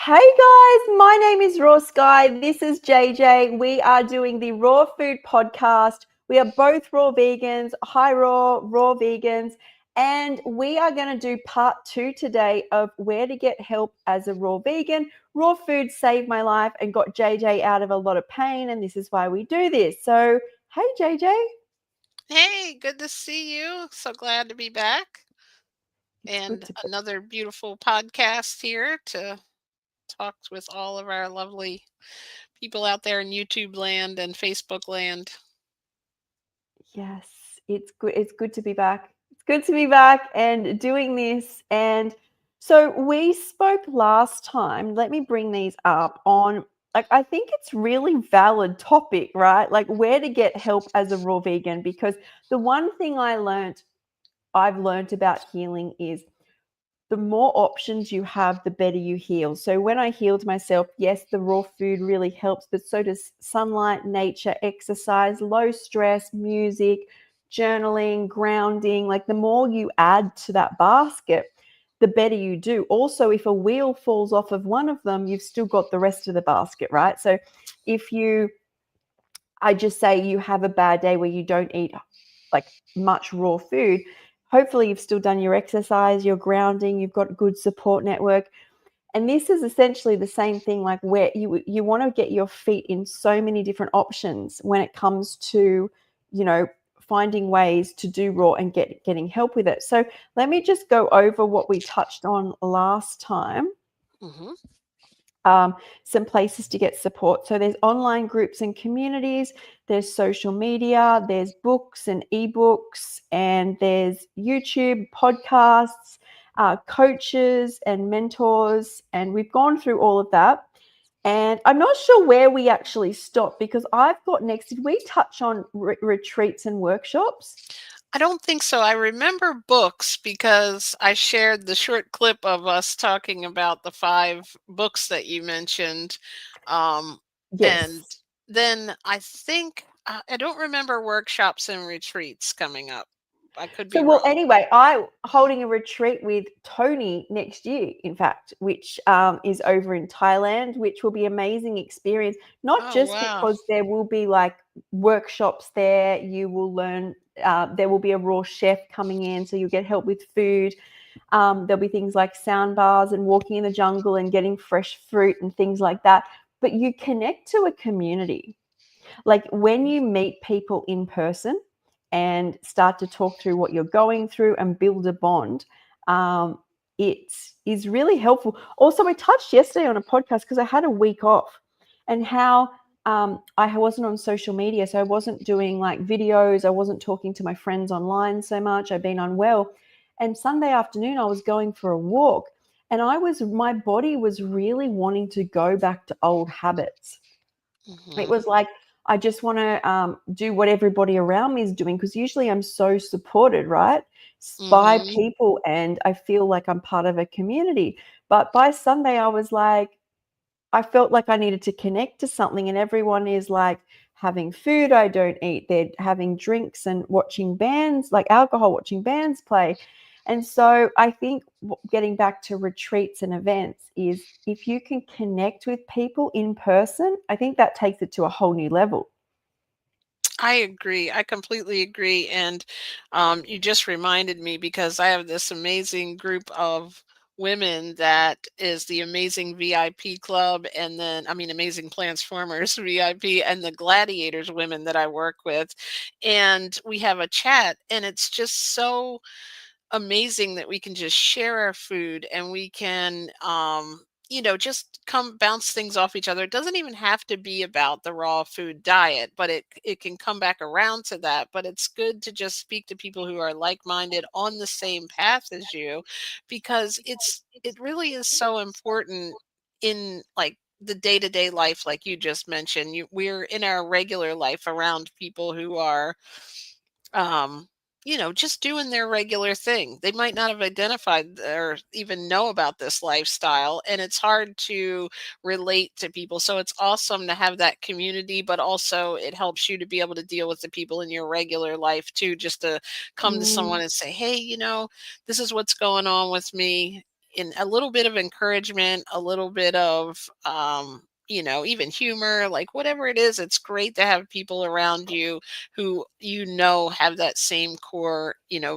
Hey guys, my name is Skye. This is JJ. We are doing the Raw Food Podcast. We are both raw vegans, hi raw vegans, and we are going to do part 2 today of where to get help as a raw vegan. Raw food saved my life and got JJ out of a lot of pain, and this is why we do this. So, hey JJ, Hey, good to see you. So glad to be back. it's good And to be. another beautiful podcast here to talk with all of our lovely people out there in YouTube land and Facebook land. Yes, it's good. It's good to be back. It's good to be back and doing this. And so we spoke last time. Let me bring these up on, like, I think it's really valid topic, right? Like where to get help as a raw vegan, because the one thing I've learned about healing is the more options you have, the better you heal. So when I healed myself, yes, the raw food really helps, but so does sunlight, nature, exercise, low stress, music, journaling, grounding. Like the more you add to that basket, the better you do. Also, if a wheel falls off of one of them, you've still got the rest of the basket, right? So if you, I just say you have a bad day where you don't eat like much raw food, hopefully you've still done your exercise, your grounding, you've got a good support network. And this is essentially the same thing, like where you want to get your feet in so many different options when it comes to, you know, finding ways to do raw and getting help with it. So let me just go over what we touched on last time. hmm um, some places to get support. So there's online groups and communities, there's social media, there's books and ebooks, and there's YouTube, podcasts, coaches and mentors. And we've gone through all of that. And I'm not sure where we actually stopped because I've got next. Did we touch on retreats and workshops? I don't think so. I remember books because I shared the short clip of us talking about the five books that you mentioned. Um, and Yes. then I think, I don't remember workshops and retreats coming up. I could So, be well, wrong. anyway, I holding a retreat with Tony next year, in fact, which is over in Thailand, which will be amazing experience. Not Oh, just wow. because there will be like workshops there, you will learn. There will be a raw chef coming in, so you'll get help with food. There'll be things like sound bars and walking in the jungle and getting fresh fruit and things like that. But you connect to a community. Like when you meet people in person and start to talk through what you're going through and build a bond, it is really helpful. Also, I touched yesterday on a podcast because I had a week off and how I wasn't on social media. So I wasn't doing like videos, I wasn't talking to my friends online so much. I've been unwell. And Sunday afternoon, I was going for a walk and my body was really wanting to go back to old habits. It hmm was like, I just want to do what everybody around me is doing because usually I'm so supported, right? By hmm people and I feel like I'm part of a community. But by Sunday, I was like, I felt like I needed to connect to something, and everyone is like having food I don't eat. They're having drinks and watching bands, like alcohol, watching bands play. And so I think getting back to retreats and events is if you can connect with people in person, I think that takes it to a whole new level. I agree. I completely agree. And you just reminded me because I have this amazing group of women that is the Amazing VIP Club, and then, I mean, Amazing Transformers VIP, and the Gladiators women that I work with. And we have a chat, and it's just so amazing that we can just share our food and we can just come bounce things off each other. It doesn't even have to be about the raw food diet, but it can come back around to that. But it's good to just speak to people who are like-minded on the same path as you, because it really is so important in like the day-to-day life, like you just mentioned. We're in our regular life around people who are um, just doing their regular thing. They might not have identified or even know about this lifestyle, and it's hard to relate to people. So it's awesome to have that community, but also it helps you to be able to deal with the people in your regular life too, just to come to Mm, someone and say, hey, this is what's going on with me. in a little bit of encouragement, a little bit of even humor, like whatever it is, it's great to have people around you who have that same core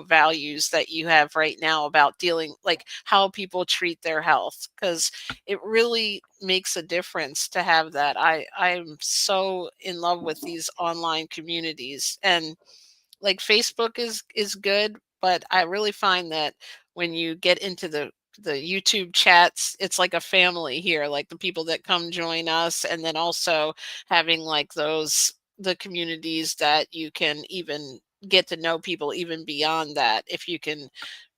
values that you have right now about dealing, like how people treat their health, because it really makes a difference to have that. I'm so in love with these online communities, and like Facebook is good, but I really find that when you get into the YouTube chats, it's like a family here, like the people that come join us, and then also having like the communities that you can even get to know people even beyond that, if you can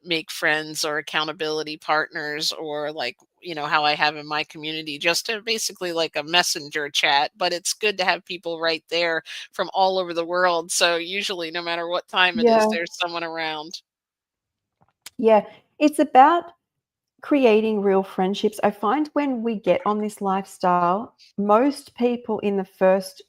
make friends or accountability partners, or like how I have in my community, just to basically like a messenger chat. But it's good to have people right there from all over the world, so usually no matter what time it is, Yeah. there's someone around. Yeah. It's about creating real friendships. I find when we get on this lifestyle, most people in the first,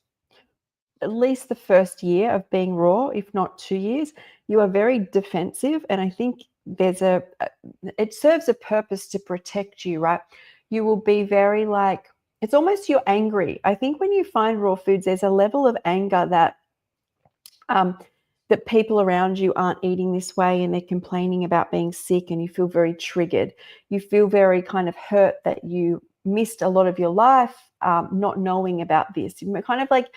at least the first year of being raw, if not 2 years, you are very defensive. And I think it serves a purpose to protect you, right? You will be very like, it's almost you're angry. I think when you find raw foods, there's a level of anger um, that people around you aren't eating this way and they're complaining about being sick, and you feel very triggered. You feel very kind of hurt that you missed a lot of your life, not knowing about this. You're kind of like,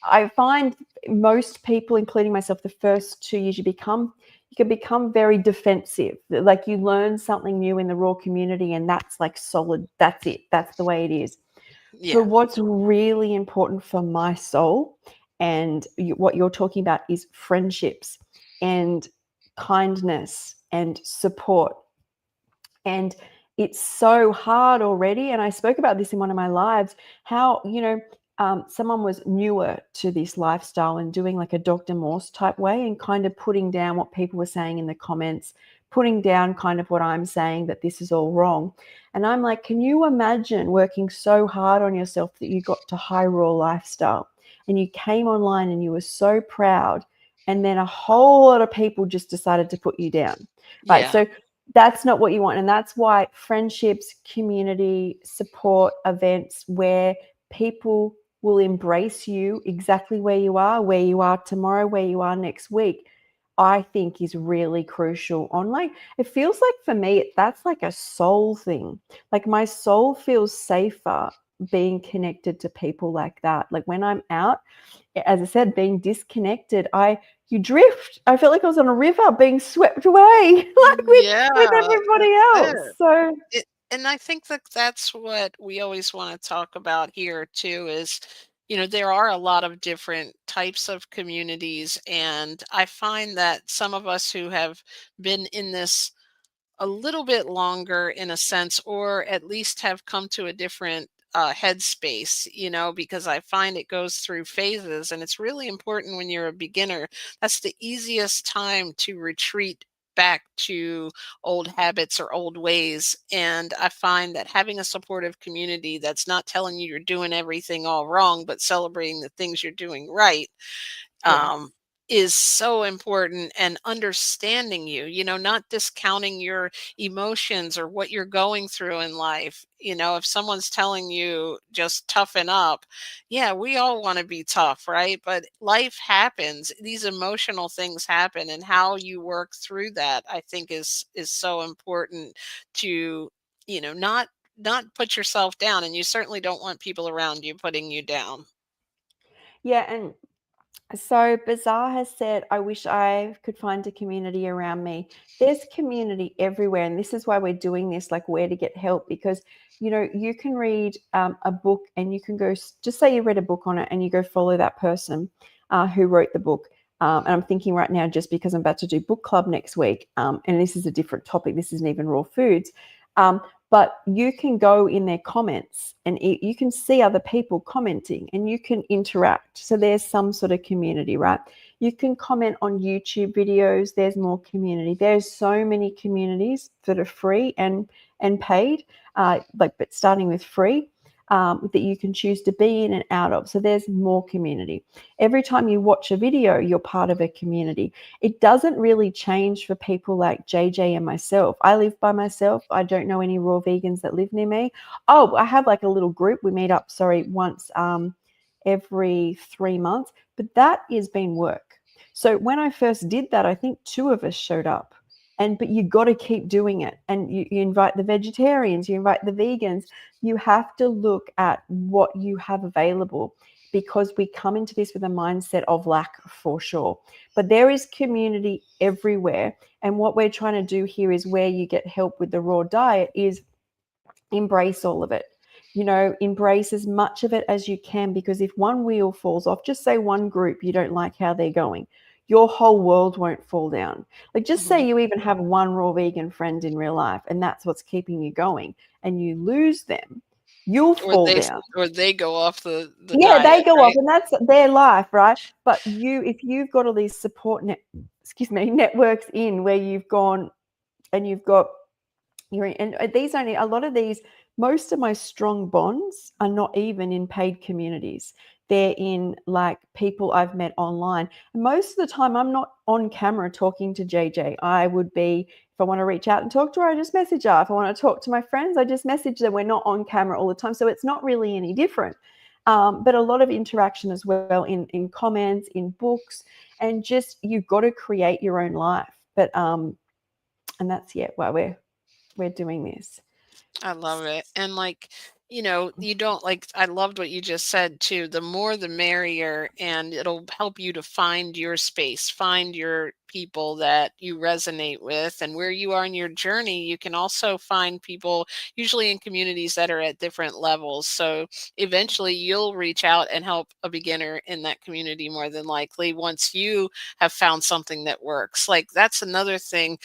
I find most people, including myself, the first 2 years you can become very defensive. Like you learn something new in the raw community, and that's like solid. That's it. That's the way it is. But Yeah. what's really important for my soul, and what you're talking about, is friendships and kindness and support. And it's so hard already. And I spoke about this in one of my lives, how, someone was newer to this lifestyle and doing like a Dr. Morse type way, and kind of putting down what people were saying in the comments, putting down kind of what I'm saying, that this is all wrong. And I'm like, can you imagine working so hard on yourself that you got to high raw lifestyle and you came online and you were so proud, and then a whole lot of people just decided to put you down, right? Yeah. So that's not what you want. And that's why friendships, community, support events where people will embrace you exactly where you are tomorrow, where you are next week, I think is really crucial. Online, it feels like for me, that's like a soul thing. Like my soul feels safer being connected to people like that. Like when I'm out, as I said, being disconnected, you drift. I felt like I was on a river being swept away, like Yeah, with everybody that's else. it. So And I think that that's what we always want to talk about here too, is there are a lot of different types of communities, and I find that some of us who have been in this a little bit longer, in a sense, or at least have come to a different headspace, because I find it goes through phases, and it's really important when you're a beginner. That's the easiest time to retreat back to old habits or old ways. And I find that having a supportive community that's not telling you you're doing everything all wrong, but celebrating the things you're doing right, yeah, um, is so important, and understanding you, not discounting your emotions or what you're going through in life. If someone's telling you just toughen up, yeah, we all want to be tough, right? But life happens. These emotional things happen, and how you work through that, I think, is so important to, not put yourself down, and you certainly don't want people around you putting you down. yeah. And so Bazaar has said, I wish I could find a community around me. There's community everywhere. And this is why we're doing this, like where to get help, because, you can read a book and you can go, just say you read a book on it and you go follow that person who wrote the book. And I'm thinking right now, just because I'm about to do book club next week, and this is a different topic, this isn't even raw foods. Um, but you can go in their comments and you can see other people commenting and you can interact. So there's some sort of community, right? You can comment on YouTube videos. There's more community. There's so many communities that are free and paid, but starting with free. that you can choose to be in and out of. So there's more community. Every time you watch a video, you're part of a community. It doesn't really change for people like JJ and myself. I live by myself. I don't know any raw vegans that live near me. Oh, I have like a little group. We meet up, once every 3 months, but that has been work. So when I first did that, I think 2 of us showed up. But you got to keep doing it. And you invite the vegetarians, you invite the vegans. You have to look at what you have available, because we come into this with a mindset of lack for sure. But there is community everywhere. And what we're trying to do here is, where you get help with the raw diet, is embrace all of it. Embrace as much of it as you can, because if one wheel falls off, just say one group you don't like how they're going, your whole world won't fall down. Like, just say you even have one raw vegan friend in real life, and that's what's keeping you going, and you lose them, you'll fall down. Or they go off the Yeah, they diet, go off, right? and that's their life, right? But if you've got all these networks in, where you've gone and you've got and these only a lot of these, most of my strong bonds are not even in paid communities. They're in like people I've met online. And most of the time I'm not on camera talking to JJ. I would be, if I want to reach out and talk to her, I just message her. If I want to talk to my friends, I just message them. We're not on camera all the time. So it's not really any different. But a lot of interaction as well in comments, in books, and just, you've got to create your own life. But and that's why we're doing this. I love it. And you don't I loved what you just said too. The more the merrier, and it'll help you to find your space, find your people that you resonate with, and where you are in your journey. You can also find people usually in communities that are at different levels. So eventually you'll reach out and help a beginner in that community, more than likely, once you have found something that works. Like, that's another thing.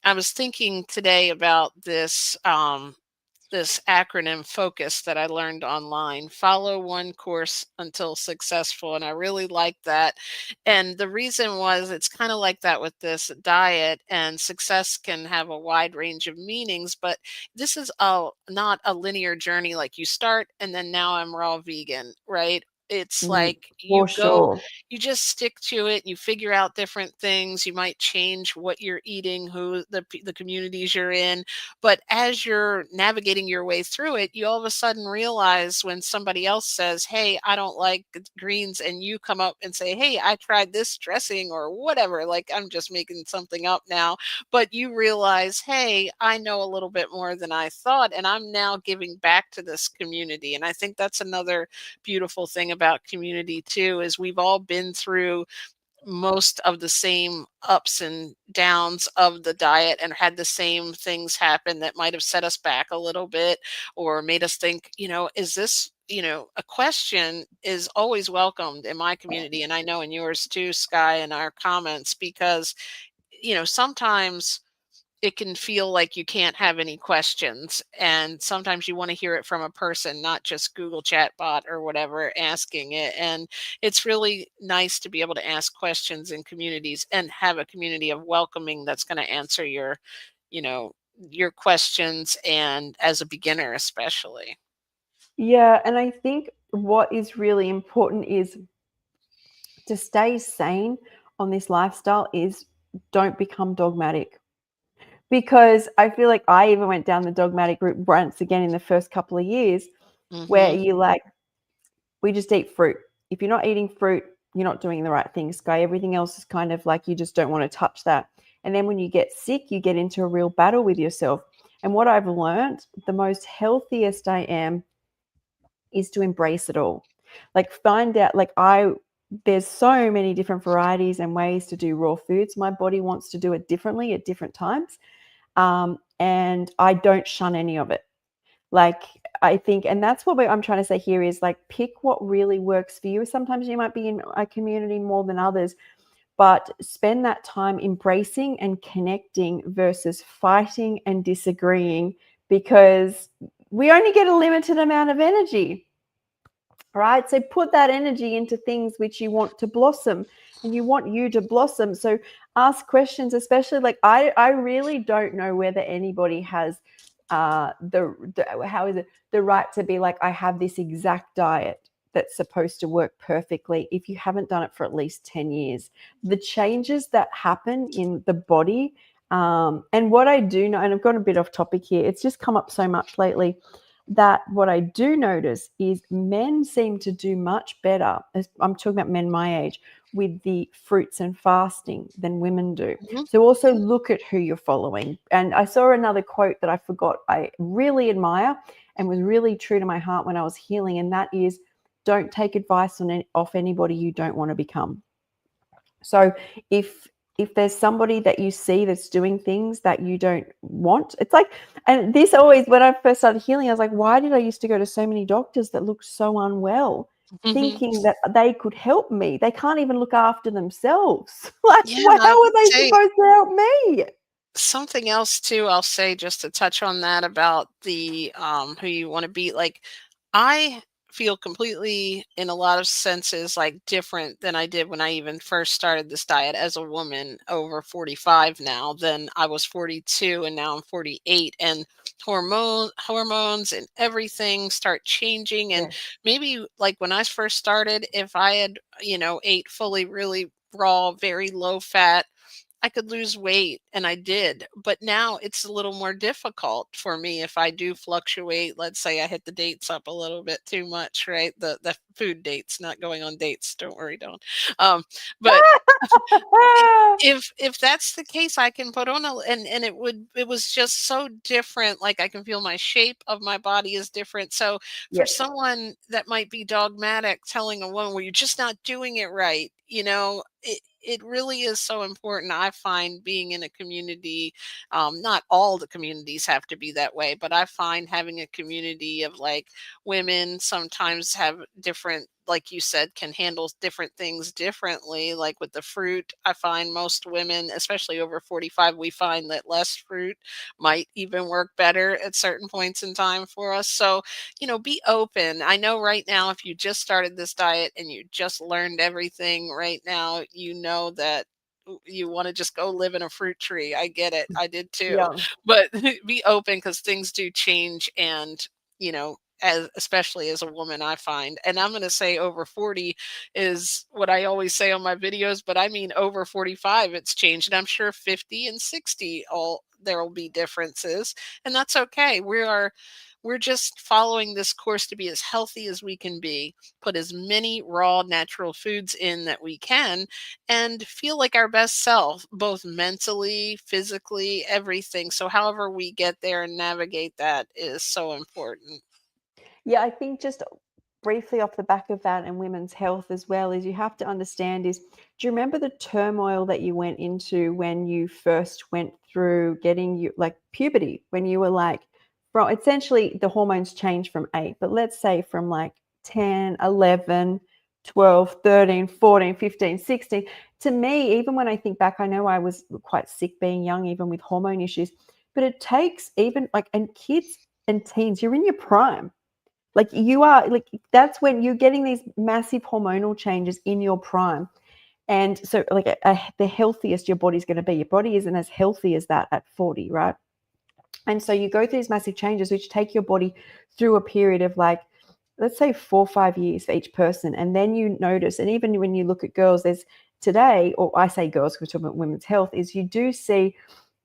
I was thinking today about this acronym focus that I learned online: follow one course until successful. And I really like that. And the reason was, it's kind of like that with this diet, and success can have a wide range of meanings, but this is not a linear journey. Like, you start and then now I'm raw vegan, right? It's like For sure. you just stick to it. You figure out different things. You might change what you're eating, the communities you're in, but as you're navigating your way through it, you all of a sudden realize, when somebody else says, "Hey, I don't like greens," and you come up and say, "Hey, I tried this dressing," or whatever. Like, I'm just making something up now, but you realize, "Hey, I know a little bit more than I thought, and I'm now giving back to this community." And I think that's another beautiful thing about community too, is we've all been through most of the same ups and downs of the diet, and had the same things happen that might have set us back a little bit, or made us think, is this, a question is always welcomed in my community, and I know in yours too, Skye, in our comments, because sometimes it can feel like you can't have any questions. And sometimes you want to hear it from a person, not just Google chat bot or whatever asking it. And it's really nice to be able to ask questions in communities, and have a community of welcoming that's going to answer you know, your questions, and as a beginner, especially. Yeah, and I think what is really important is to stay sane on this lifestyle is, don't become dogmatic. Because I feel like I even went down the dogmatic route once again in the first couple of years, where Hmm. you like, we just eat fruit. If you're not eating fruit, you're not doing the right thing, Skye. Everything else is kind of like, you just don't want to touch that. And then when you get sick, you get into a real battle with yourself. And what I've learned, the most healthiest I am, is to embrace it all. Like, find out, there's so many different varieties and ways to do raw foods. My body wants to do it differently at different times. And I don't shun any of it. Like, I think, and that's what I'm trying to say here, is like, pick what really works for you. Sometimes you might be in a community more than others, but spend that time embracing and connecting versus fighting and disagreeing, because we only get a limited amount of energy, right? So put that energy into things which you want to blossom, and you want you to blossom. So ask questions, especially like, I really don't know whether anybody has how is it, the right to be like, I have this exact diet that's supposed to work perfectly if you haven't done it for at least 10 years. The changes that happen in the body, and what I do know, and I've gone a bit off topic here, it's just come up so much lately, that what I do notice is men seem to do much better, as I'm talking about men my age, with the fruits and fasting than women do. Mhm. So also look at who you're following. And I saw another quote that I forgot I really admire and was really true to my heart when I was healing, and that is, don't take advice off anybody you don't want to become. So if there's somebody that you see that's doing things that you don't want, it's like, and this always, when I first started healing, I was like, why did I used to go to so many doctors that looked so unwell, thinking that they could help me? They can't even look after themselves. Like, Yeah, how are they say supposed to help me? something else too, I'll say just to touch on that about the who you want to be. Like, I feel completely in a lot of senses like different than I did when I even first started this diet as a woman over 45 now than I was 42, and now I'm 48, and hormones and everything start changing. And Yes. maybe like when I first started, if I had, ate fully really raw, very low fat, I could lose weight, and I did. But now it's a little more difficult for me if I do fluctuate. Let's say I hit the dates up a little bit too much, right? The food dates, not going on dates. Don't worry, don't. But if that's the case, I can put on and it was just so different. Like, I can feel my shape of my body is different. So for Yes. someone that might be dogmatic, telling a woman, well, you're just not doing it right, it really is so important. I find being in a community, not all the communities have to be that way, but I find having a community of like women sometimes have different, like you said, can handle different things differently. Like with the fruit, I find most women, especially over 45, we find that less fruit might even work better at certain points in time for us. So, be open. I know right now, if you just started this diet and you just learned everything right now, that you want to just go live in a fruit tree. I get it. I did too. Yeah. But be open, because things do change. And, as especially as a woman, I find, and I'm going to say over 40 is what I always say on my videos, but I mean over 45 it's changed, and I'm sure 50 and 60 all there will be differences, and that's okay. We're just following this course to be as healthy as we can be, put as many raw natural foods in that we can, and feel like our best self, both mentally, physically, everything. So however we get there and navigate that is so important. Yeah, I think just briefly off the back of that and women's health as well, is you have to understand is, do you remember the turmoil that you went into when you first went through getting you like puberty, when you were like, from essentially the hormones change from 8, but let's say from like 10, 11, 12, 13, 14, 15, 16. To me, even when I think back, I know I was quite sick being young, even with hormone issues, but it takes even like, and kids and teens, you're in your prime, like you are, like that's when you're getting these massive hormonal changes in your prime. And so like the healthiest your body's going to be, your body isn't as healthy as that at 40, right? And so you go through these massive changes which take your body through a period of like, let's say 4 or 5 years for each person. And then you notice, and even when you look at girls, there's today, or I say girls because we're talking about women's health, is you do see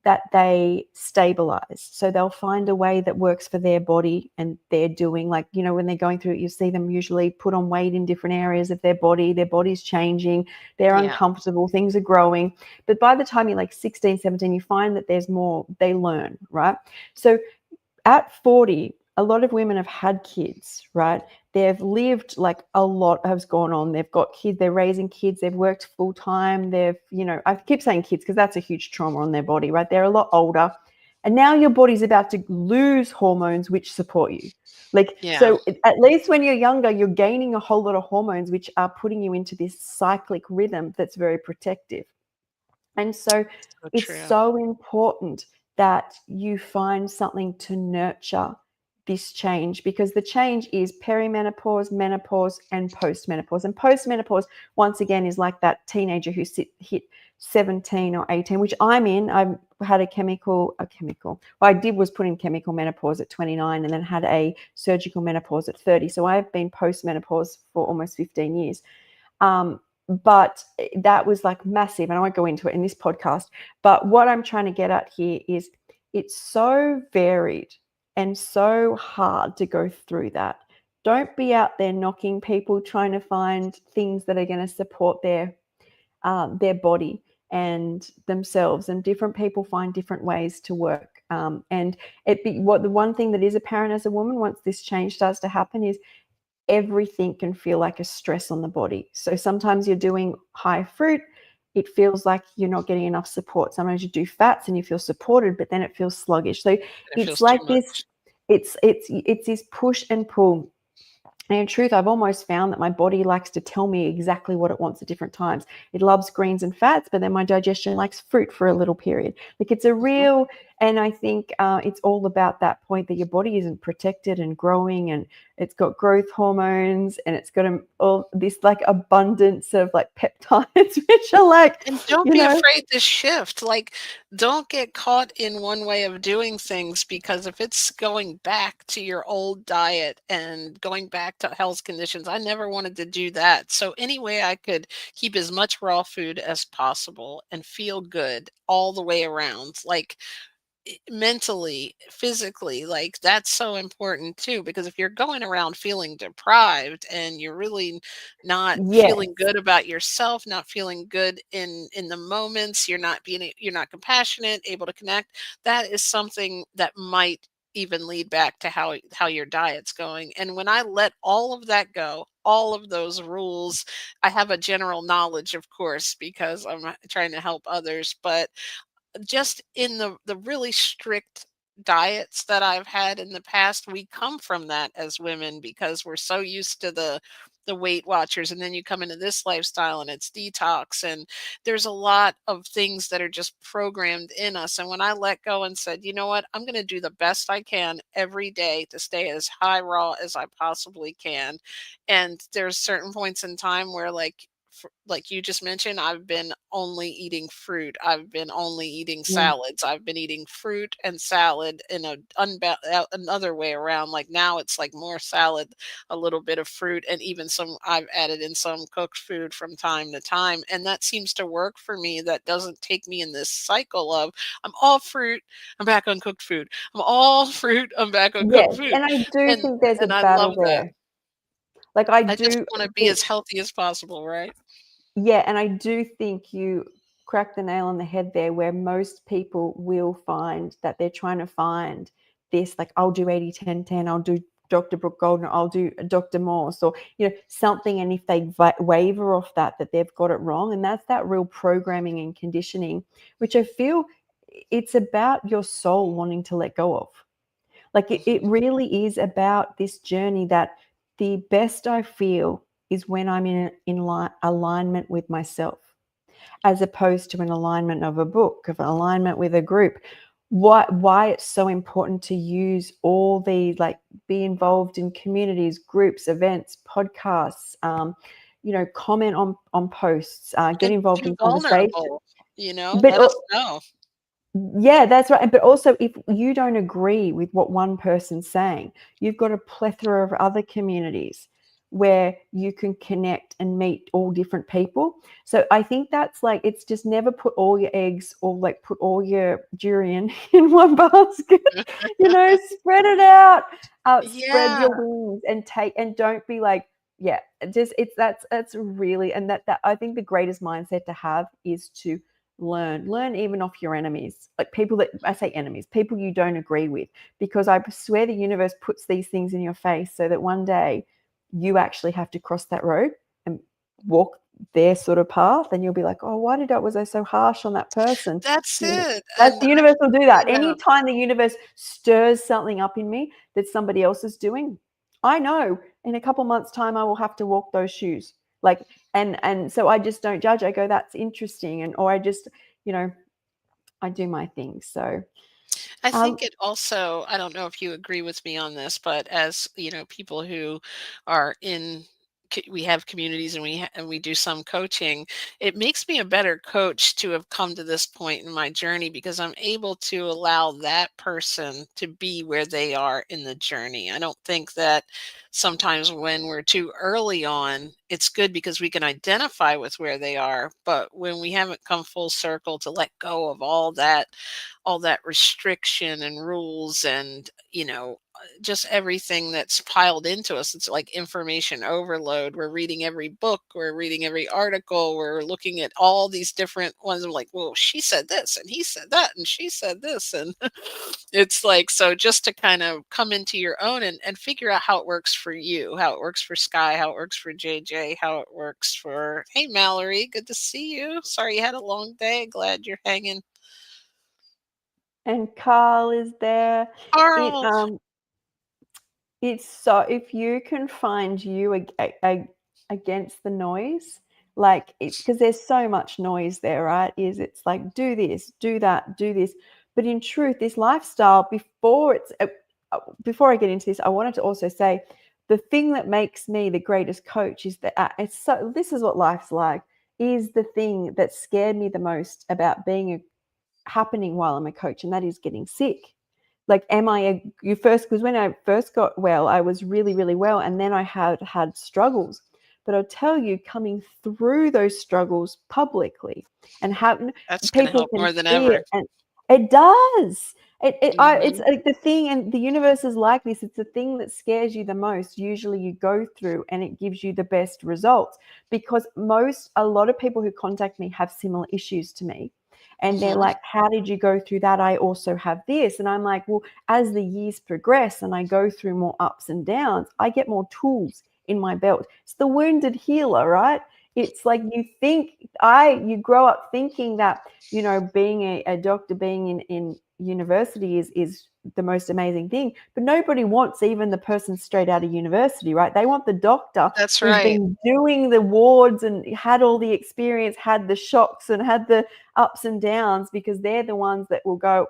that they stabilize. So they'll find a way that works for their body, and they're doing, like, when they're going through it, you see them usually put on weight in different areas of their body's changing, they're Yeah. uncomfortable, things are growing. But by the time you're like 16, 17, you find that there's more, they learn, right? So at 40, a lot of women have had kids, right? They've lived, like a lot has gone on. They've got kids, they're raising kids, they've worked full time. I keep saying kids because that's a huge trauma on their body, right? They're a lot older. And now your body's about to lose hormones which support you. Like, Yeah. so at least when you're younger, you're gaining a whole lot of hormones which are putting you into this cyclic rhythm that's very protective. And so So it's true. so important that you find something to nurture this change, because the change is perimenopause, menopause, and postmenopause. And postmenopause, once again, is like that teenager who hit 17 or 18, which I'm in. had a chemical. What I did was put in chemical menopause at 29 and then had a surgical menopause at 30. So I've been post-menopause for almost 15 years. But that was like massive, and I won't go into it in this podcast. But what I'm trying to get at here is it's so varied and so hard to go through that. Don't be out there knocking people trying to find things that are going to support their body and themselves. And different people find different ways to work. And what the one thing that is apparent as a woman once this change starts to happen is everything can feel like a stress on the body. So sometimes you're doing high fruit, it feels like you're not getting enough support. Sometimes you do fats and you feel supported, but then it feels sluggish. So It it's feels too like this, much. it's this push and pull. And in truth, I've almost found that my body likes to tell me exactly what it wants at different times. It loves greens and fats, but then my digestion likes fruit for a little period. Like it's a Mhm. real, and I think it's all about that point that your body isn't protected and growing, and it's got growth hormones, and it's got all this like abundance of like peptides, which are like, And don't you be know, afraid to shift. Like, don't get caught in one way of doing things, because if it's going back to your old diet and going back to health conditions, I never wanted to do that. So, any way I could keep as much raw food as possible and feel good all the way around, like mentally, physically, like that's so important too. Because if you're going around feeling deprived and you're really not feeling yes, good about yourself, not feeling good in the moments, you're not compassionate, able to connect, that is something that might even lead back to how your diet's going. And when I let all of that go, all of those rules, I have a general knowledge, of course, because I'm trying to help others, but just in the really strict diets that I've had in the past, we come from that as women because we're so used to the Weight Watchers, and then you come into this lifestyle and it's detox, and there's a lot of things that are just programmed in us. And when I let go and said, you know what, I'm going to do the best I can every day to stay as high raw as I possibly can. And there's certain points in time where, like you just mentioned, I've been only eating fruit. I've been only eating yeah, salads. I've been eating fruit and salad in another way around. Like now it's like more salad, a little bit of fruit, and even some, I've added in some cooked food from time to time. And that seems to work for me. That doesn't take me in this cycle of I'm all fruit, I'm back on cooked food. I'm all fruit, I'm back on cooked yes. food. And I do And think there's a and I love battle that. there. Like I I just do want to be think as healthy as possible, right? Yeah, and I do think you cracked the nail on the head there, where most people will find that they're trying to find this, like, I'll do 80-10-10, I'll do Dr. Brooke Goldner, I'll do Dr. Morse, or, something. And if they waver off that, they've got it wrong. And that's that real programming and conditioning, which I feel it's about your soul wanting to let go of. Like it Mhm. really is about this journey that the best I feel is when I'm in alignment with myself, as opposed to an alignment of a book, of an alignment with a group. Why it's so important to use all these, like be involved in communities, groups, events, podcasts, comment on posts, get And involved too in conversation. vulnerable, But let us know. yeah, that's right. But also, if you don't agree with what one person's saying, you've got a plethora of other communities where you can connect and meet all different people. So I think that's like, it's just never put all your eggs, or like put all your durian in one basket. Spread it out, spread Yeah, your wings, and don't be like, yeah, just it's that's really, and that I think the greatest mindset to have is to learn even off your enemies, like people that, I say enemies, people you don't agree with, because I swear the universe puts these things in your face so that one day you actually have to cross that road and walk their sort of path, and you'll be like, oh, was I so harsh on that person? that's it, That's and the universe will do that. yeah, Anytime the universe stirs something up in me that somebody else is doing, I know in a couple months time I will have to walk those shoes. Like, and so I just don't judge. I go, that's interesting. And or I just, you know I do my thing. So I um think it also, I don't know if you agree with me on this, but as, people who are in we have communities and and we do some coaching, it makes me a better coach to have come to this point in my journey because I'm able to allow that person to be where they are in the journey. I don't think that sometimes when we're too early on, it's good because we can identify with where they are, but when we haven't come full circle to let go of all that restriction and rules and, just everything that's piled into us. It's like information overload. We're reading every book, we're reading every article, we're looking at all these different ones. I'm like, well, she said this and he said that and she said this. And it's like, so just to kind of come into your own and figure out how it works for you, how it works for Skye, how it works for JJ, how it works for, hey, Mallory, good to see you. Sorry you had a long day. Glad you're hanging. And Carl is there. It Carl. It's so if you can find you against the noise, like because there's so much noise there, right? It's like do this, do that, do this. But in truth, this lifestyle, before I get into this, I wanted to also say the thing that makes me the greatest coach is that it's so. This is what life's like. Is the thing that scared me the most about happening while I'm a coach, and that is getting sick. Like, am I you first, because when I first got well, I was really, really well. And then I had struggles. But I'll tell you, coming through those struggles publicly and having That's gonna people help can more than see it, ever. and it does. It's Mhm. like the thing, and the universe is like this. It's the thing that scares you the most. Usually, you go through, and it gives you the best results because a lot of people who contact me have similar issues to me, and they're Mhm. like, how did you go through that? I also have this. And I'm like, well, as the years progress and I go through more ups and downs, I get more tools in my belt. It's the wounded healer, right? It's like you grow up thinking that, being a doctor, being in university is the most amazing thing. But nobody wants even the person straight out of university, right? They want the doctor That's who's right. been doing the wards and had all the experience, had the shocks and had the ups and downs, because they're the ones that will go,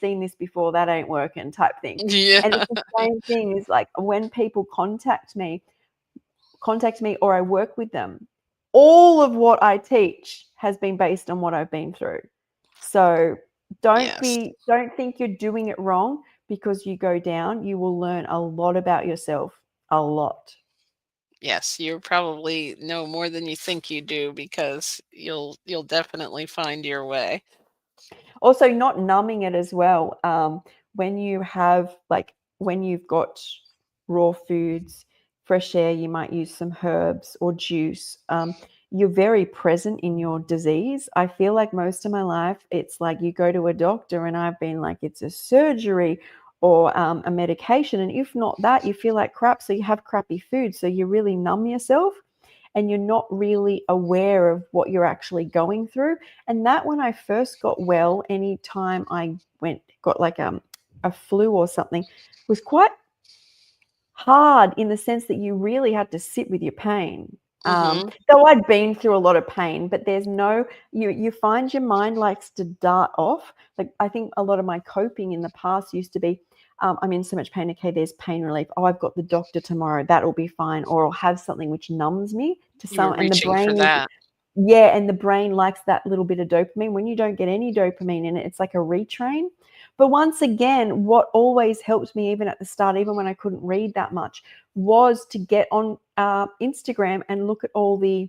seen this before, that ain't working type thing. Yeah. And it's the same thing is like when people contact me or I work with them, all of what I teach has been based on what I've been through. So Yes. don't think you're doing it wrong because you go down. You will learn a lot about yourself, a lot. Yes, you probably know more than you think you do because you'll definitely find your way. Also, not numbing it as well. When you have when you've got raw foods, fresh air, you might use some herbs or juice. You're very present in your disease. I feel like most of my life, it's like you go to a doctor and I've been like, it's a surgery or a medication. And if not that, you feel like crap. So you have crappy food. So you really numb yourself and you're not really aware of what you're actually going through. And that when I first got well, anytime I got like a flu or something, was quite hard in the sense that you really had to sit with your pain. Mhm. Though I'd been through a lot of pain, but there's no you find your mind likes to dart off. Like I think a lot of my coping in the past used to be, I'm in so much pain. Okay, there's pain relief. Oh, I've got the doctor tomorrow. That'll be fine. Or I'll have something which numbs me to You were some. And the reaching for brain is that. yeah, and the brain likes that little bit of dopamine. When you don't get any dopamine in it, it's like a retrain. But once again, what always helped me, even at the start, even when I couldn't read that much, was to get on Instagram and look at all the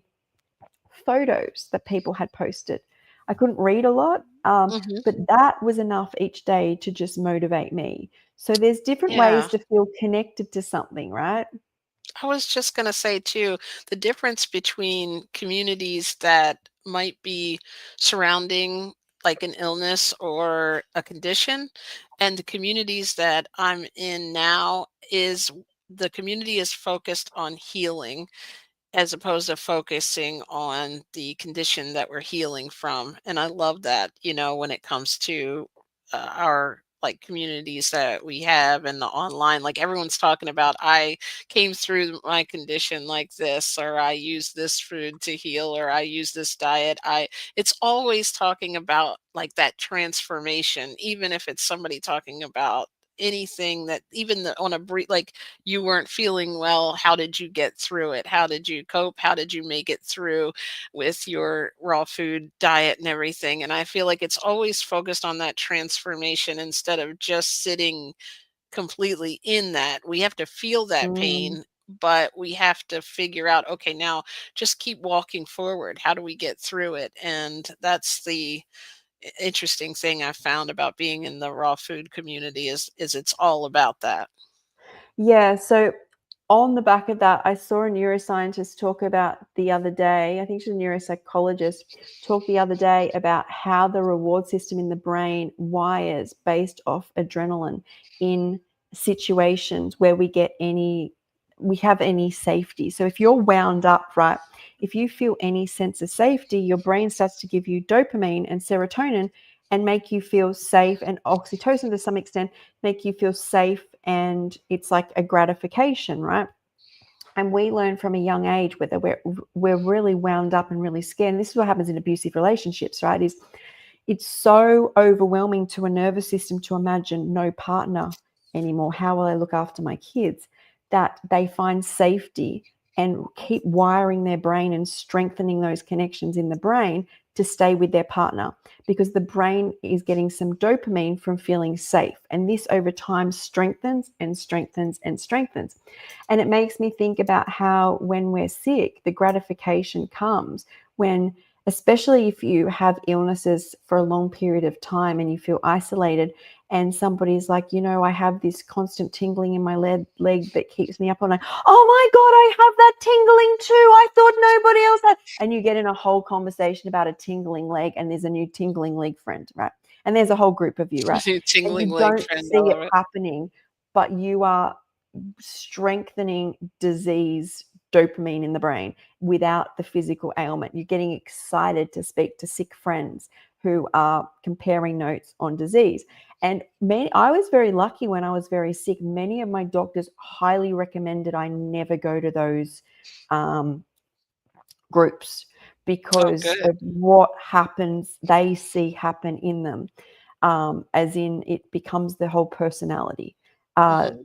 photos that people had posted. I couldn't read a lot, Mhm. but that was enough each day to just motivate me. So there's different ways Yeah. to feel connected to something, right? I was just going to say too, the difference between communities that might be surrounding like an illness or a condition and the communities that I'm in now is the community is focused on healing as opposed to focusing on the condition that we're healing from. And I love that, when it comes to our like communities that we have and the online, like everyone's talking about, I came through my condition like this, or I use this food to heal, or I use this diet. It's always talking about like that transformation, even if it's somebody talking about anything that even on a brief, like you weren't feeling well, how did you get through it? How did you cope? How did you make it through with your raw food diet and everything? And I feel like it's always focused on that transformation instead of just sitting completely in that. We have to feel that Mm. pain, but we have to figure out, okay, now just keep walking forward. How do we get through it? And that's the interesting thing I found about being in the raw food community is it's all about that. Yeah, so on the back of that, I saw a neuroscientist talk about the other day. I think she's a neuropsychologist, talk the other day about how the reward system in the brain wires based off adrenaline in situations where we have any safety. So if you're wound up, right, if you feel any sense of safety, your brain starts to give you dopamine and serotonin and make you feel safe, and oxytocin to some extent, make you feel safe, and it's like a gratification, right? And we learn from a young age whether we're really wound up and really scared. And this is what happens in abusive relationships, right? Is it's so overwhelming to a nervous system to imagine no partner anymore. How will I look after my kids? That they find safety and keep wiring their brain and strengthening those connections in the brain to stay with their partner, because the brain is getting some dopamine from feeling safe. And this over time strengthens and strengthens and strengthens. And it makes me think about how when we're sick, the gratification comes when, especially if you have illnesses for a long period of time and you feel isolated, and somebody's like, I have this constant tingling in my leg that keeps me up all night. Oh my God, I have that tingling too. I thought nobody else had. And you get in a whole conversation about a tingling leg, and there's a new tingling leg friend, right? And there's a whole group of you, right? And Tingling you leg don't friend, I see it love it. happening, but you are strengthening disease dopamine in the brain without the physical ailment. You're getting excited to speak to sick friends who are comparing notes on disease. And I was very lucky when I was very sick. Many of my doctors highly recommended I never go to those um, groups Oh, because good. of what happens, they see happen in them. As in, it becomes the whole personality. Uh, Hmm.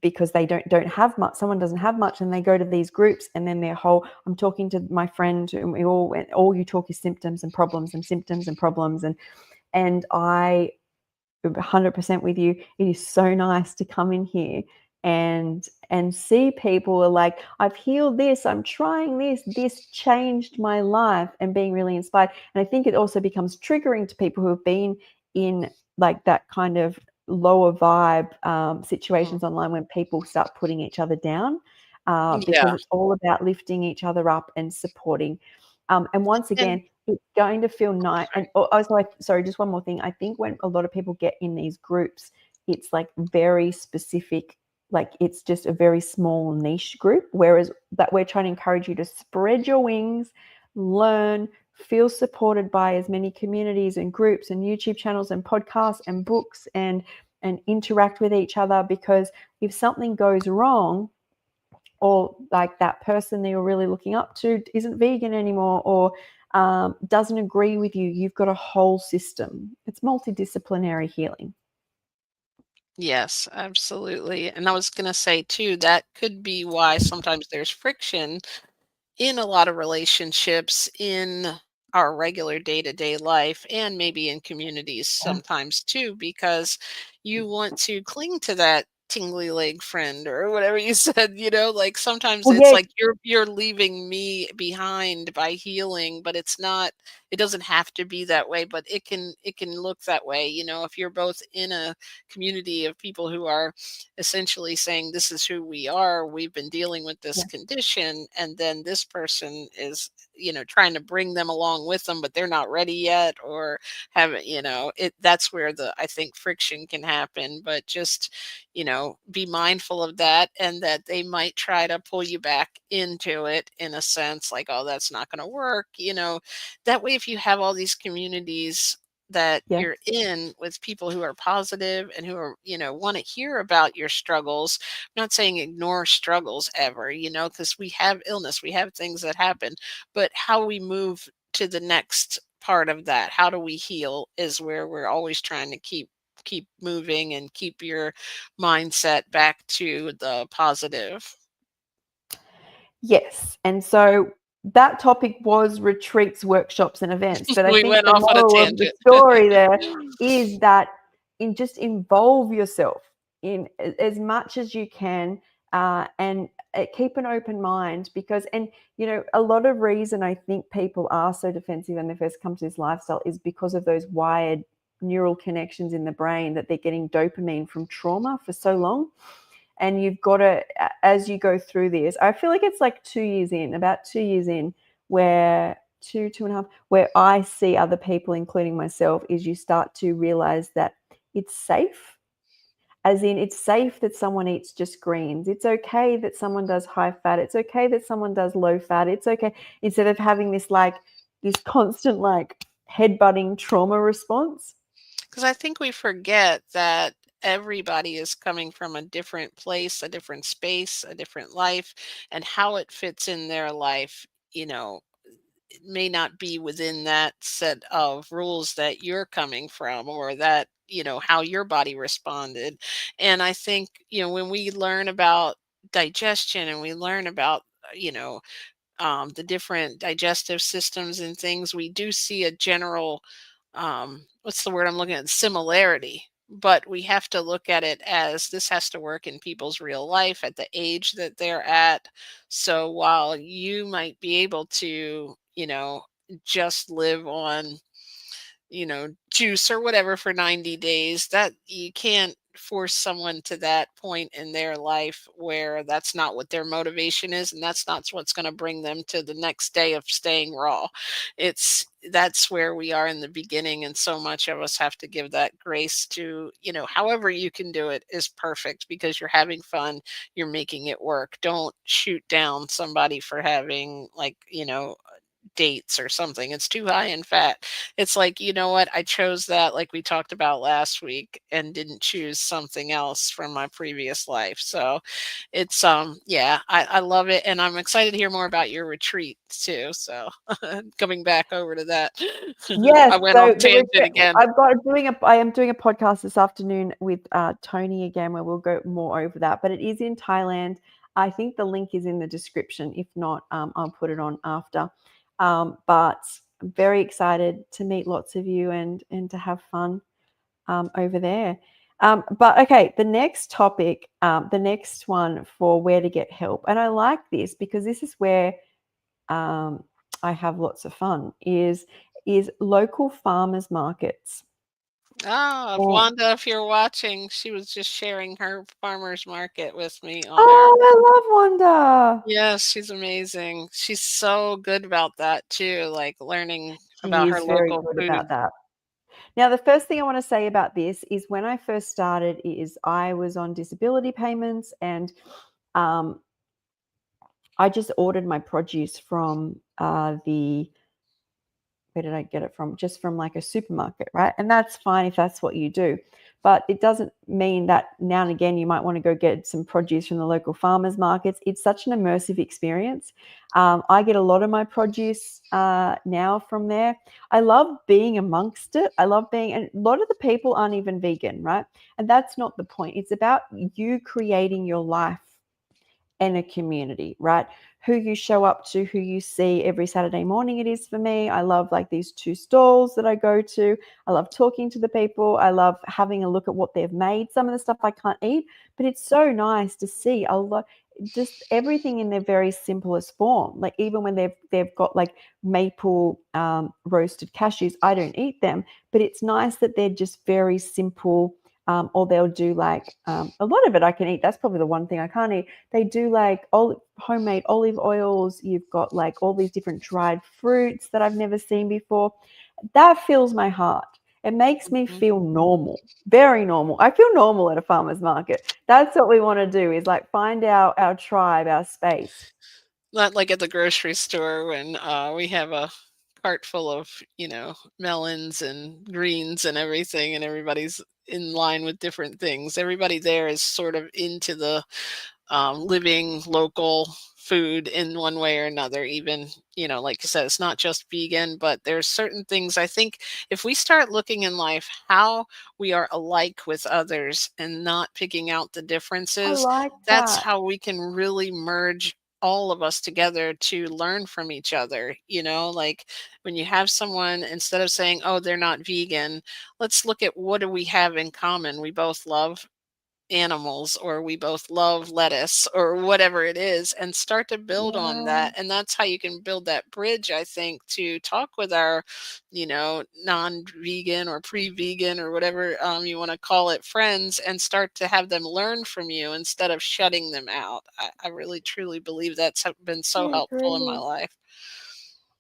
because they don't have much, someone doesn't have much, and they go to these groups, and then their whole, I'm talking to my friend, and all you talk is symptoms and problems and symptoms and problems. And I 100% with you. It is so nice to come in here and see people are like, I've healed this, I'm trying this changed my life, and being really inspired. And I think it also becomes triggering to people who have been in like that kind of lower vibe situations online, when people start putting each other down, because Yeah. it's all about lifting each other up and supporting. And once And again, it's going to feel nice. sorry. And I was like, sorry, just one more thing. I think when a lot of people get in these groups, it's like very specific, like it's just a very small niche group. Whereas that we're trying to encourage you to spread your wings, learn, feel supported by as many communities and groups and YouTube channels and podcasts and books, and interact with each other. Because if something goes wrong, or like that person that you're really looking up to isn't vegan anymore, or doesn't agree with you, you've got a whole system. It's multidisciplinary healing. Yes, absolutely. And I was going to say too, that could be why sometimes there's friction in a lot of relationships in our regular day-to-day life, and maybe in communities Yeah. sometimes too, because you want to cling to that tingly leg friend or whatever you said, like sometimes Well, it's yeah, like you're leaving me behind by healing, but it's not, it doesn't have to be that way, but it can look that way, if you're both in a community of people who are essentially saying, this is who we are, we've been dealing with this yeah, condition, and then this person is trying to bring them along with them, but they're not ready yet, or haven't, that's where the, I think, friction can happen. But just be mindful of that, and that they might try to pull you back into it in a sense, like, oh, that's not going to work, that way. If you have all these communities that yeah, you're in with people who are positive and who are, want to hear about your struggles. I'm not saying ignore struggles ever, because we have illness, we have things that happen, but how we move to the next part of that, how do we heal, is where we're always trying to keep keep moving and keep your mindset back to the positive. Yes. And so that topic was retreats, workshops, and events. But I We think went the off on a moral of the tangent. story there is that just involve yourself in as much as you can, and keep an open mind, because, and a lot of reason I think people are so defensive when they first come to this lifestyle is because of those wired neural connections in the brain that they're getting dopamine from trauma for so long. And you've got to, as you go through this, I feel like it's like 2 years in, about 2 years in, where 2.5, where I see other people, including myself, is you start to realize that it's safe. As in, it's safe that someone eats just greens. It's okay that someone does high fat. It's okay that someone does low fat. It's okay, instead of having this constant headbutting trauma response. Because I think we forget that everybody is coming from a different place, a different space, a different life, and how it fits in their life, it may not be within that set of rules that you're coming from, or that, how your body responded. And I think, when we learn about digestion and we learn about, the different digestive systems and things, we do see a general, what's the word I'm looking at? Similarity. But we have to look at it as this has to work in people's real life at the age that they're at. So while you might be able to, just live on, juice or whatever for 90 days, that you can't force someone to that point in their life where that's not what their motivation is, and that's not what's going to bring them to the next day of staying raw. That's where we are in the beginning, and so much of us have to give that grace to, however you can do it is perfect, because you're having fun, you're making it work. Don't shoot down somebody for having, dates or something. It's too high in fat. It's like, you know what? I chose that, like we talked about last week, and didn't choose something else from my previous life. So it's yeah, I love it, and I'm excited to hear more about your retreat too. So coming back over to that. Yes, I went off so tangent again. I am doing a podcast this afternoon with Tony again, where we'll go more over that. But it is in Thailand. I think the link is in the description. If not, I'll put it on after. But I'm very excited to meet lots of you and to have fun over there. But okay, the next topic, the next one for where to get help, and I like this because this is where um, I have lots of fun, is local farmers markets. Ah, And, Wanda, if you're watching, she was just sharing her farmer's market with me on our. oh, I love Wanda. Yes, she's amazing. She's so good about that too, like learning She about her is very local good about food. that. Now, the first thing I want to say about this is when I first started is I was on disability payments, and um, I just ordered my produce from the where did I get it from? Just from like a supermarket, right? And that's fine if that's what you do. But it doesn't mean that now and again you might want to go get some produce from the local farmers markets. It's such an immersive experience. I get a lot of my produce now from there. I love being amongst it. I love being, and a lot of the people aren't even vegan, right? And that's not the point. It's about you creating your life and a community, right? Who you show up to, who you see every Saturday morning. It is for me. I love like these two stalls that I go to. I love talking to the people. I love having a look at what they've made. Some of the stuff I can't eat, but it's so nice to see a lot, just everything in their very simplest form. Like even when they've got like maple roasted cashews, I don't eat them, but it's nice that they're just very simple. Or they'll do like a lot of it I can eat. That's probably the one thing I can't eat. They do like homemade olive oils. You've got like all these different dried fruits that I've never seen before. That fills my heart. It makes me Mhm. feel normal, very normal. I feel normal at a farmer's market. That's what we want to do, is like find our tribe, our space. Not like at the grocery store when we have a cart full of, melons and greens and everything, and everybody's in line with different things. Everybody there is sort of into the living local food in one way or another. Even, like you said, it's not just vegan, but there's certain things I think if we start looking in life how we are alike with others and not picking out the I differences, like that's that. how we can really merge all of us together to learn from each other. Like when you have someone, instead of saying, oh, they're not vegan, let's look at what do we have in common. We both love animals, or we both love lettuce, or whatever it is, and start to build on Yeah, that. And that's how you can build that bridge, I think, to talk with our non-vegan or pre-vegan or whatever you want to call it friends, and start to have them learn from you instead of shutting them out. I really truly believe that's been I so helpful in my agree. life.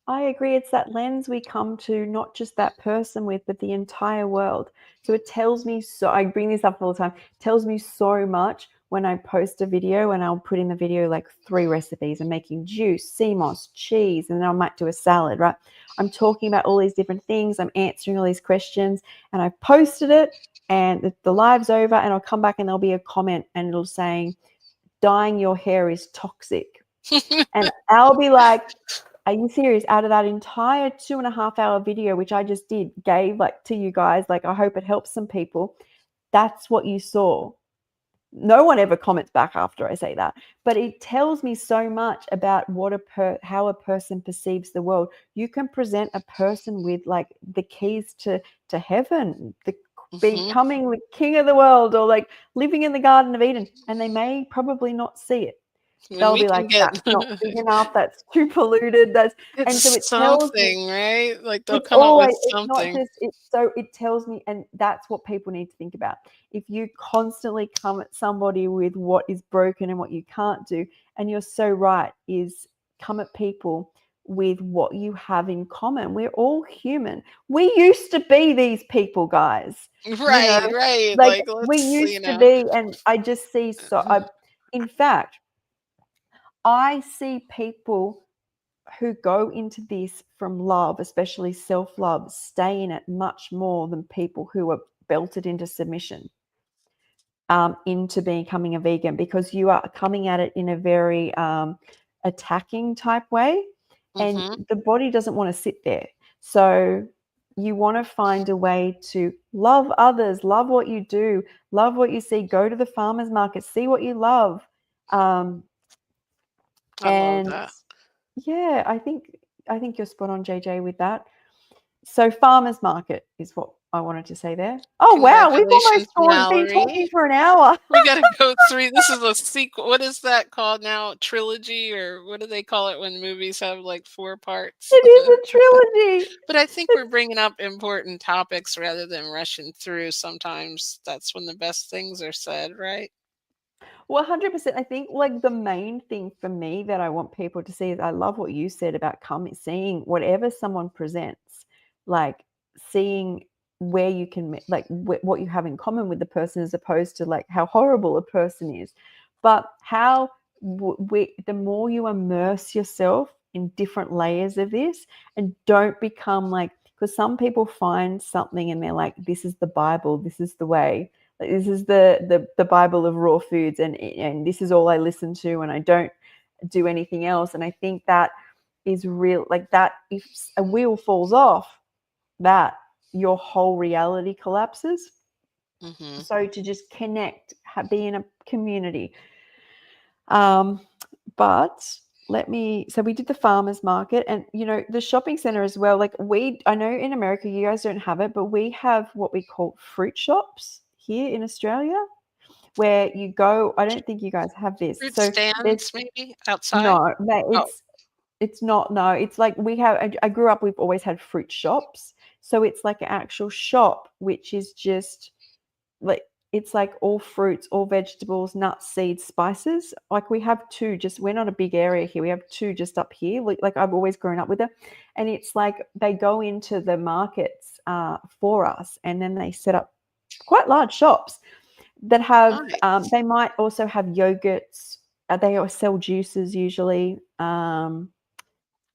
I agree. It's that lens we come to, not just that person with, but the entire world. So it tells me so. I bring this up all the time. It tells me so much when I post a video and I'll put in the video like 3 recipes. I'm making juice, sea moss, cheese, and then I might do a salad, right? I'm talking about all these different things. I'm answering all these questions, and I've posted it, and the live's over, and I'll come back and there'll be a comment and it'll saying, dyeing your hair is toxic. And I'll be like, are you serious? Out of that entire 2.5 hour video, which I just gave like to you guys, like I hope it helps some people. That's what you saw. No one ever comments back after I say that, but it tells me so much about how a person perceives the world. You can present a person with like the keys to heaven, the Hmm. becoming the king of the world, or like living in the Garden of Eden, and they may probably not see it. When They'll we be like, can get "That's not big enough, that's too polluted, that's," and so it's it tells me something, right? Like they'll it's come up with always it's not something. just it's so it tells me, and that's what people need to think about. If you constantly come at somebody with what is broken and what you can't do, and you're so right, is come at people with what you have in common. We're all human. We used to be these people, guys, you know, Right, right. like, Like, we let's, used to be, and I just see in fact, I see people who go into this from love, especially self love, stay in it much more than people who are belted into submission, into becoming a vegan, because you are coming at it in a very attacking type way, and mhm, the body doesn't want to sit there. So you want to find a way to love others, love what you do, love what you see, go to the farmers market, see what you love. Um, I love and that. yeah, I think you're spot on, JJ, with that. So farmers market is what I wanted to say there. Oh wow, we've Congratulations, almost been Mallory. talking for an hour. We gotta go through this is a sequel. What is that called now? Trilogy, or what do they call it when movies have, like, 4 parts? It is a trilogy. But I think we're It's bringing up important topics rather than rushing through. Sometimes that's when the best things are said, right? 100%. I think like the main thing for me that I want people to see is, I love what you said about coming, seeing whatever someone presents, like seeing where you can like what you have in common with the person, as opposed to like how horrible a person is, but how the more you immerse yourself in different layers of this, and don't become like, because some people find something and they're like, this is the Bible, this is the way, this is the Bible of raw foods, and this is all I listen to, and I don't do anything else. And I think that is real, like that if a wheel falls off, that your whole reality collapses. Mhm. So to just connect, be in a community. um but so we did the farmers market, and the shopping center as well. Like, I know in America you guys don't have it, but we have what we call fruit shops here in Australia, where you go. I don't think you guys have this. Fruit So there's stands maybe outside? no, mate, Oh, it's not. No, it's like we have. I grew up. We've always had fruit shops. So it's like an actual shop, which is just like, it's like all fruits, all vegetables, nuts, seeds, spices. Like, we have two. Just, we're not a big area here. We have two just up here. Like I've always grown up with them, and it's like they go into the markets for us, and then they set up quite large shops that have. nice. They might also have yogurts. They sell juices usually.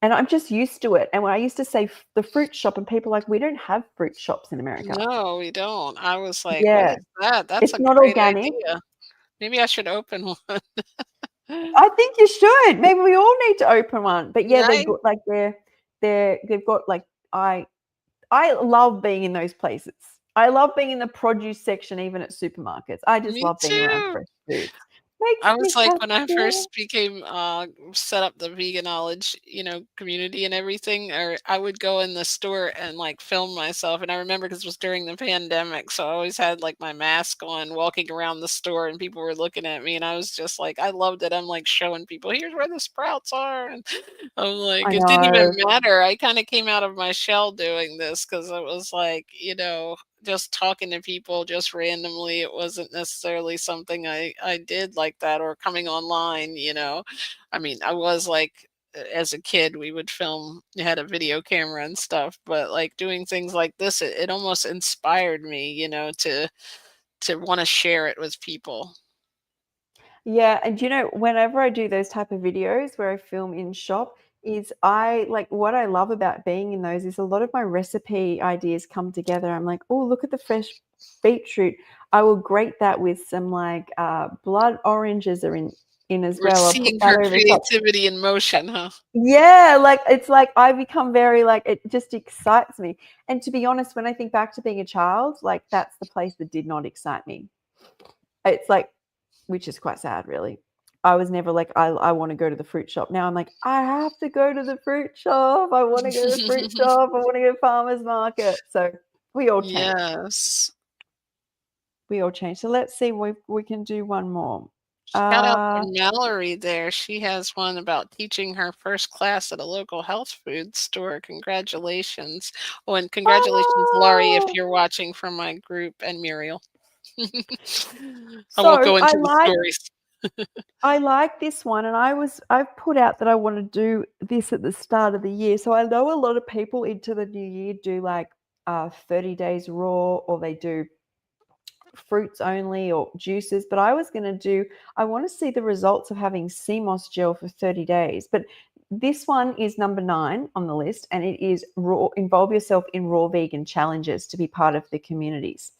And I'm just used to it. And when I used to say the fruit shop, and people are like, we don't have fruit shops in America. No, we don't. I was like, "What Yeah, is that?" That's it's a not great organic. idea. Maybe I should open one. I think you should. Maybe we all need to open one. But yeah, they're Right? good. Like they've got like I love being in those places. I love being in the produce section, even at supermarkets. I just Me love being around too. fresh foods. Makes I me was like, when I happy. first became set up the vegan knowledge, community and everything, or I would go in the store and like film myself. And I remember because it was during the pandemic, so I always had like my mask on, walking around the store, and people were looking at me, and I was just like, I loved it. I'm like showing people, here's where the sprouts are, and I'm like, I it didn't even know. matter. I kind of came out of my shell doing this because it was like, just talking to people just randomly. It wasn't necessarily something I did like that, or coming online. I mean, I was like, as a kid, we would film, you had a video camera and stuff, but like doing things like this, it almost inspired me, to want to share it with people. Yeah, and whenever I do those type of videos where I film in shop, is I like what I love about being in those is a lot of my recipe ideas come together. I'm like, oh, look at the fresh beetroot. I will grate that with some like blood oranges are in as We're well. I'll put seeing that her over the top. creativity in motion, huh? Yeah, like it's like I become very like it just excites me. And to be honest, when I think back to being a child, like that's the place that did not excite me. It's like which is quite sad, really. I was never like, I want to go to the fruit shop. Now I'm like, I have to go to the fruit shop. I want to go to the fruit shop. I want to go to farmer's market. So we all change. Yes. We all change. So let's see, we can do one more. Shout out to Uh, Mallory there. She has one about teaching her first class at a local health food store. Congratulations. Oh, and congratulations, Laurie, if oh, you're watching from my group, and Muriel. I won't so go into the stories. I like this one, and I've put out that I want to do this at the start of the year. So I know a lot of people into the new year do like 30 days raw, or they do fruits only or juices, but I want to see the results of having CMOS gel for 30 days. But this one is number 9 on the list, and it is raw. Involve yourself in raw vegan challenges to be part of the communities.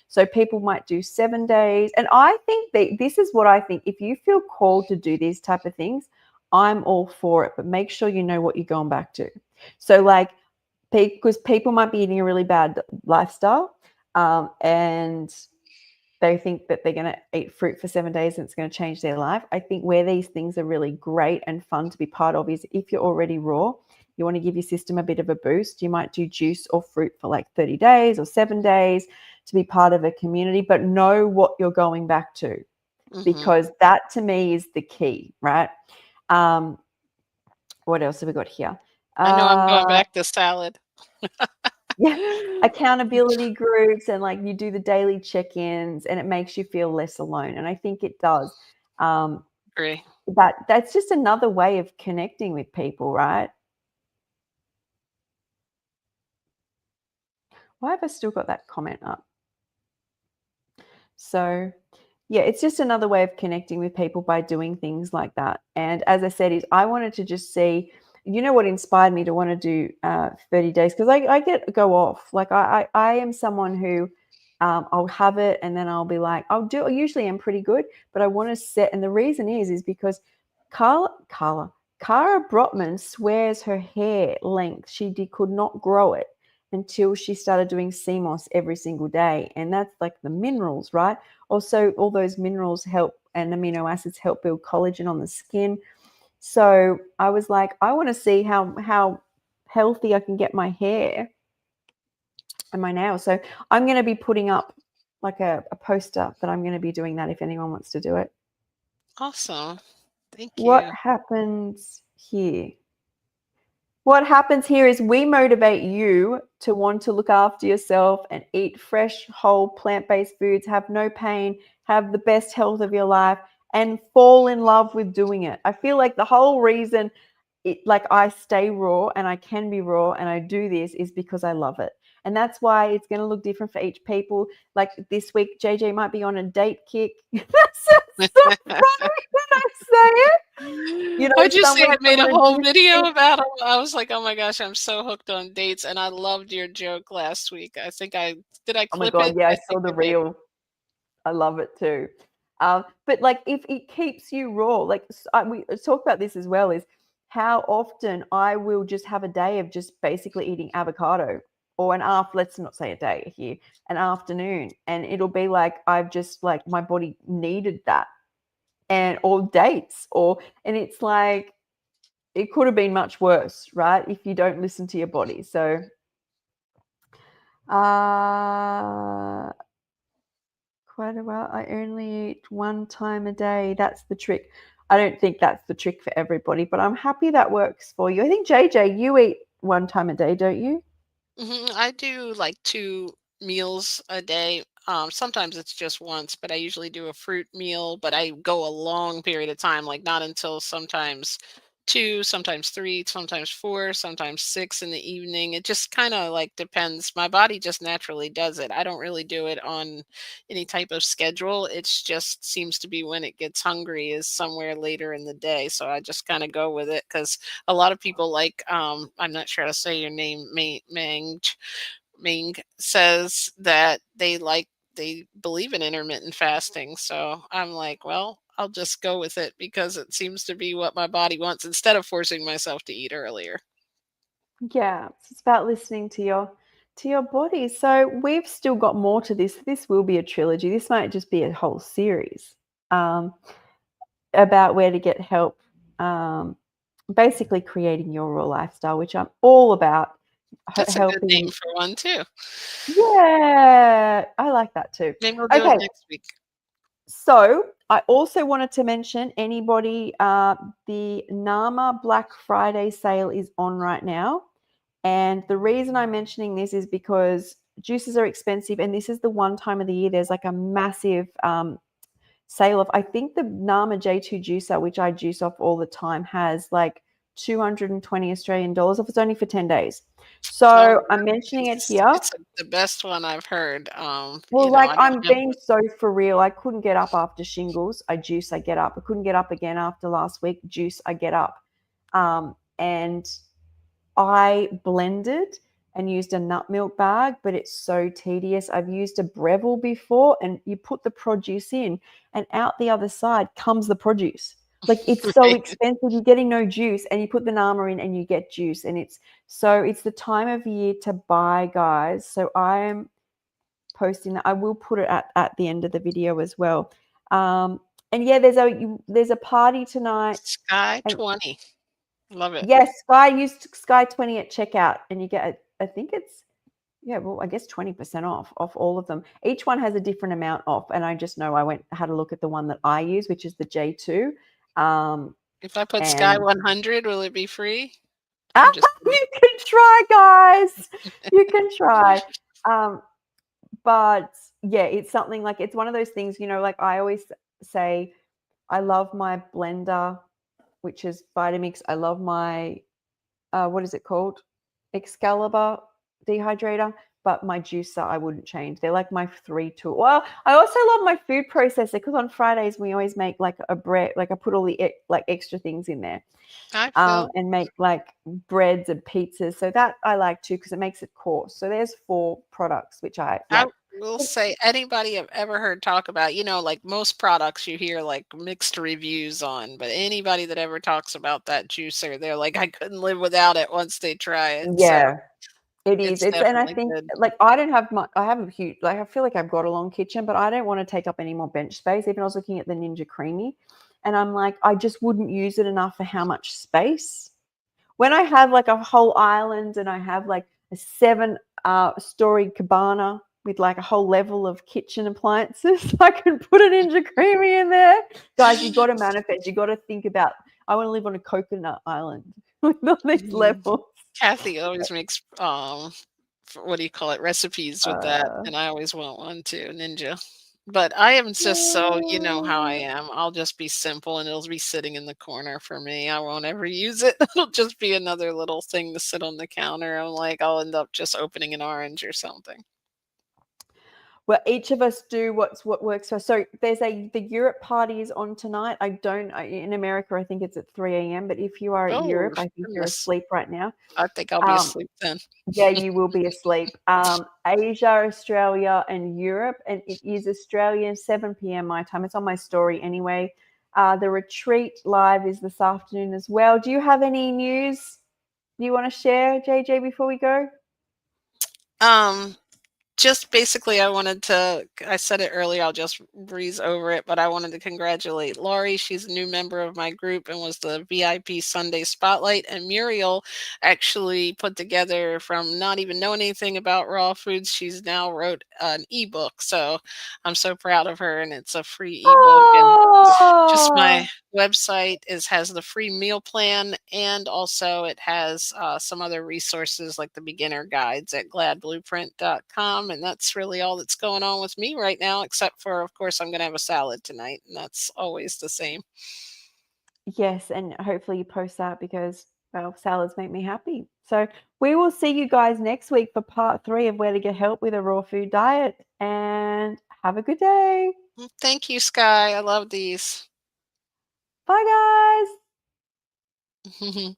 So people might do 7 days, and I think that this is what I think. If you feel called to do these type of things, I'm all for it, but make sure you know what you're going back to. So like, because people might be eating a really bad lifestyle, and they think that they're going to eat fruit for 7 days and it's going to change their life. I think where these things are really great and fun to be part of is if you're already raw, you want to give your system a bit of a boost, you might do juice or fruit for like 30 days or 7 days to be part of a community, but know what you're going back to, Hmm. because that to me is the key, right? Um, what else have we got here? I know I'm going Uh, back to salad. yeah, accountability groups, and like you do the daily check-ins and it makes you feel less alone, and I think it does. um Agree. but that's just another way of connecting with people, right? Why have I still got that comment up? So yeah, it's just another way of connecting with people by doing things like that. And as I said, is I wanted to just see, what inspired me to want to do 30 days, because I get go off. Like I am someone who I'll have it and then I'll be like, I usually am pretty good, but I want to set. And the reason is because Cara Brotman swears her hair length, could not grow it until she started doing CMOS every single day. And that's like the minerals, right? Also, all those minerals help, and amino acids help build collagen on the skin. So I was like, I want to see how healthy I can get my hair and my nails. So I'm going to be putting up like a poster that I'm going to be doing that if anyone wants to do it. Awesome. Thank What you. happens here? What happens here is we motivate you to want to look after yourself and eat fresh, whole, plant-based foods, have no pain, have the best health of your life, and fall in love with doing it. I feel like the whole reason like I stay raw and I can be raw and I do this is because I love it. And that's why it's going to look different for each people. Like this week, JJ might be on a date kick. That sounds so funny when I say it. What'd you Some say? I weeks made I'm a on a whole juice video kick. about him. I was like, oh my gosh, I'm so hooked on dates, and I loved your joke last week. I think I Oh my clip God. it? Yeah, I I saw think the I did. reel. I love it too. But like if it keeps you raw, like we talk about this as well, is how often I will just have a day of just basically eating avocado, or an after, let's not say a day here, an afternoon, and it'll be like I've just like my body needed that, and or dates, or and it's like it could have been much worse, right? If you don't listen to your body. So uh quite a while. I only eat one time a day. That's the trick. I don't think that's the trick for everybody, but I'm happy that works for you. I think JJ, you eat one time a day, don't you? I do like 2 meals a day. Sometimes it's just once, but I usually do a fruit meal, but I go a long period of time, like not until sometimes 2, sometimes 3, sometimes 4, sometimes 6 in the evening. It just kind of like depends. My body just naturally does it. I don't really do it on any type of schedule. It's just seems to be when it gets hungry is somewhere later in the day. So I just kind of go with it because a lot of people like I'm not sure how to say your name, Ming says that they believe in intermittent fasting. So I'm like, well, I'll just go with it because it seems to be what my body wants instead of forcing myself to eat earlier. Yeah, it's about listening to your body. So we've still got more to this. This will be a trilogy. This might just be a whole series um, about where to get help. Basically, creating your raw lifestyle, which I'm all about That's a good name helping. for one too. Yeah, I like that too. Maybe we'll do it Okay, next week. so I also wanted to mention anybody, the Nama Black Friday sale is on right now. And the reason I'm mentioning this is because juices are expensive, and this is the one time of the year there's like a massive sale of, I think the Nama J2 juicer, which I juice off all the time, has like 220 Australian dollars off. It's only for 10 days. Oh, So I'm mentioning it here. it's the best one I've heard. Well, like I don't I'm have being so for real. I couldn't get up after shingles. I juice, I get up. I couldn't get up again after last week. Juice, I get up. And I blended and used a nut milk bag, but it's so tedious. I've used a Breville before, and you put the produce in, and out the other side comes the produce. Like it's so right. expensive. You're getting no juice, and you put the Nama in, and you get juice, and it's the time of year to buy, guys. So I am posting that. I will put it at the end of the video as well. And yeah, there's a party tonight, Sky and 20. Love it. yes, Sky used Sky 20 at checkout, and you get I think it's yeah, well, I guess 20% off all of them. Each one has a different amount off, and I just know I went had a look at the one that I use, which is the J2. Um, If I put Sky and 100, will it be free? ah, I'm just kidding. you can try, guys. You can try. Um, but yeah, it's something like it's one of those things, like I always say, I love my blender, which is Vitamix. I love my what is it called? Excalibur dehydrator. But my juicer, I wouldn't change. They're like my three tool. Well, I also love my food processor because on Fridays we always make like a bread. Like I put all the like extra things in there, I feel and make like breads and pizzas. So that I like too because it makes it coarse. So there's 4 products which I I like. will say anybody I've ever heard talk about, like most products you hear like mixed reviews on, but anybody that ever talks about that juicer, they're like, I couldn't live without it once they try it. So Yeah, it is. it's It's and I definitely think good. like I don't have much. I have a huge like I feel like I've got a long kitchen, but I don't want to take up any more bench space. Even I was looking at the Ninja Creamy, and I'm like, I just wouldn't use it enough for how much space. When I have like a whole island and I have like a 7 story cabana with like a whole level of kitchen appliances, I can put a Ninja Creamy in there. Guys, you got to manifest. You got to think about. I want to live on a coconut island with all these Mhm. levels. Kathy always makes what do you call it, recipes with that, Uh, and I always want one too, Ninja. But I am just so you know how I am. I'll just be simple and it'll be sitting in the corner for me. I won't ever use it. It'll just be another little thing to sit on the counter. I'm like, I'll end up just opening an orange or something. well, each of us do what works for us. So the Europe party is on tonight. In America, I think it's at 3 a.m. But if you are at Oh, Europe, I think you're goodness. asleep right now. I think I'll be Um, asleep then. yeah, you will be asleep. Asia, Australia, and Europe, and it is Australian 7 p.m. my time. It's on my story anyway. The retreat live is this afternoon as well. Do you have any news you want to share, JJ, before we go? Um, just basically, I said it earlier, I'll just breeze over it, but I wanted to congratulate Laurie. She's a new member of my group and was the VIP Sunday Spotlight. And Muriel actually put together, from not even knowing anything about raw foods, she's now wrote an ebook. So I'm so proud of her, and it's a free ebook. And just Oh, my website has the free meal plan, and also it has some other resources like the beginner guides at gladblueprint.com. And that's really all that's going on with me right now, except for, of course, I'm going to have a salad tonight, and that's always the same. yes, and hopefully you post that because, well, salads make me happy. So we will see you guys next week for part 3 of where to get help with a raw food diet. And have a good day. Thank you, Skye. I love these. Bye, guys.